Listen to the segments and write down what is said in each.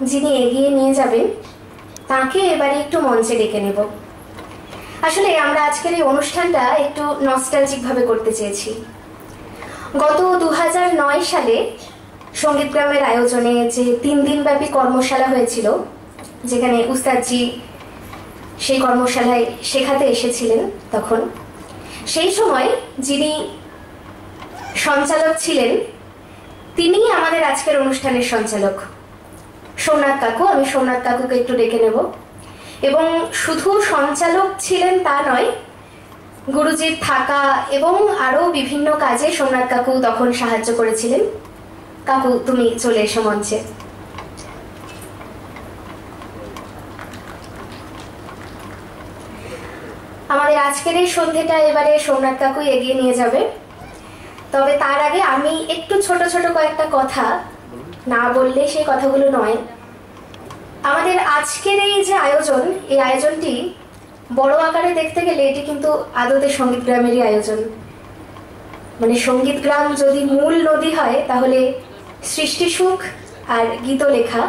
যিনি এগিয়ে নিয়ে যাবেন তাকে এবারে একটু মঞ্চে ডেকে নেব। আসলে আমরা আজকের এই অনুষ্ঠানটা একটু নস্টালজিক ভাবে করতে চেয়েছি। গত 2009 সালে সঙ্গীত গ্রামের আয়োজনে যে 3 দিনব্যাপী কর্মশালা হয়েছিল, যেখানে উস্তাদজি সেই কর্মশালায় শেখাতে এসেছিলেন, তখন সেই সময় যিনি সঞ্চালক ছিলেন তিনি আমাদের আজকের অনুষ্ঠানের সঞ্চালক সোমনাথ কাকু। আমি সোমনাথ কাকুকে একটু ডেকে নেব। এবং শুধু সঞ্চালক ছিলেন তা নয়, গুরুজির থাকা এবং আরো বিভিন্ন কাজে সোমনাথ কাকু তখন সাহায্য করেছিলেন। কাকু, তুমি চলে এসো মঞ্চে। আমাদের আজকের এই সন্ধ্যেটা এবারে সোমনাথ কাকু এগিয়ে নিয়ে যাবে। তবে তার আগে আমি একটু ছোট ছোট কয়েকটা কথা না বললে সেই কথাগুলো নয়। আমাদের আজকের এই যে আয়োজন, এই আয়োজনটি বড় আকারে দেখতে গেলে এটি কিন্তু আদতে সঙ্গীত গ্রামেরই আয়োজন। মানে সঙ্গীত গ্রাম যদি মূল নদী হয়, তাহলে সৃষ্টি সুখ আর গীতলেখা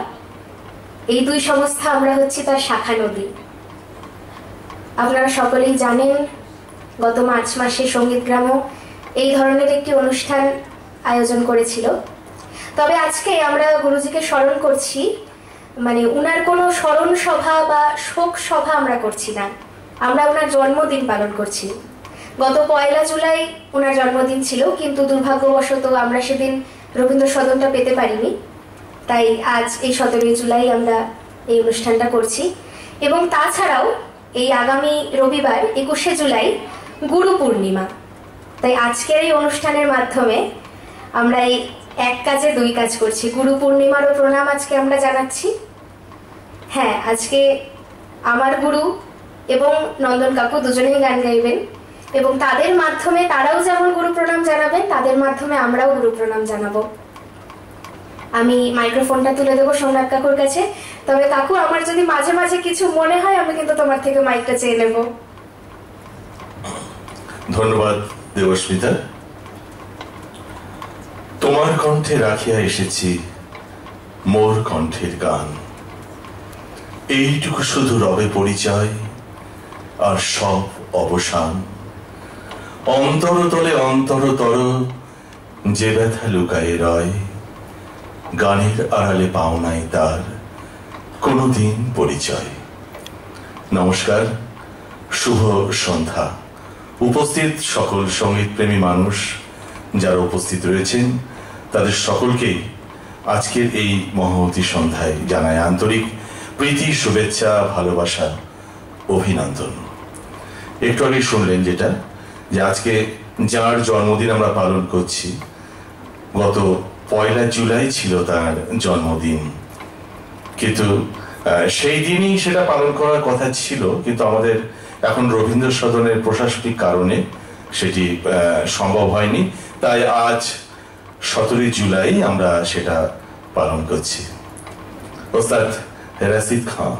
এই দুই সংস্থা আমরা হচ্ছি তার শাখা নদী। আপনারা সকলেই জানেন, গত মার্চ মাসে সঙ্গীত গ্রামও এই ধরনের একটি অনুষ্ঠান আয়োজন করেছিল। তবে আজকে আমরা গুরুজিকে স্মরণ করছি, মানে উনার কোনো স্মরণ সভা বা শোক সভা আমরা করছি না, আমরা ওনার জন্মদিন পালন করছি। গত 1 জুলাই ওনার জন্মদিন ছিল, কিন্তু দুর্ভাগ্যবশত আমরা সেদিন রবীন্দ্র সদনটা পেতে পারিনি। তাই আজ এই 17 জুলাই আমরা এই অনুষ্ঠানটা করছি। এবং তাছাড়াও এই আগামী রবিবার 21 জুলাই গুরু পূর্ণিমা। তাই আজকের এই অনুষ্ঠানের মাধ্যমে আমরা এই এক কাজে 2 কাজ করছি। গুরু পূর্ণিমারও প্রণাম আজকে আমরা জানাচ্ছি। হ্যাঁ, আজকে আমার গুরু এবং নন্দন কাকু দুজনেই গান গাইবেন, এবং তাদের মাধ্যমে তারাও যেমন গুরু প্রণাম জানাবেন, তাদের মাধ্যমে আমরাও গুরু প্রণাম জানাবো। আমি মাইক্রোফোনটা তুলে দেবো সোমনাথ কাকুর কাছে। তবে কাকু, আমার যদি মাঝে মাঝে কিছু মনে হয় আমি কিন্তু তোমার থেকে মাইকটা চেয়ে নেব। ধন্যবাদ দেবস্মিতা। তোমার কণ্ঠে রাখিয়া এসেছি মোর কণ্ঠের গান, এইটুকু শুধু রবে পরিচয় আর সব অবসান। অন্তরতলে অন্তরতর যে ব্যথা লুকায়ে রয়, গানের আড়ালে পাও নাই তার কোনোদিন পরিচয়। নমস্কার, শুভ সন্ধ্যা। উপস্থিত সকল সঙ্গীত প্রেমী মানুষ যারা উপস্থিত রয়েছেন, তাদের সকলকেই আজকের এই মহতী সন্ধ্যায় জানায় আন্তরিক প্রীতি, শুভেচ্ছা, ভালোবাসা, অভিনন্দন। একটু আগে শুনলেন যেটা, যে আজকে যার জন্মদিন আমরা পালন করছি, গত 1 জুলাই ছিল তার জন্মদিন। কিন্তু সেই দিনই সেটা পালন করার কথা ছিল, কিন্তু আমাদের এখন রবীন্দ্র সদনের প্রশাসনিক কারণে সেটি সম্ভব হয়নি। তাই আজ 17 জুলাই আমরা সেটা পালন করছি। ওস্তাদ রাশিদ খান।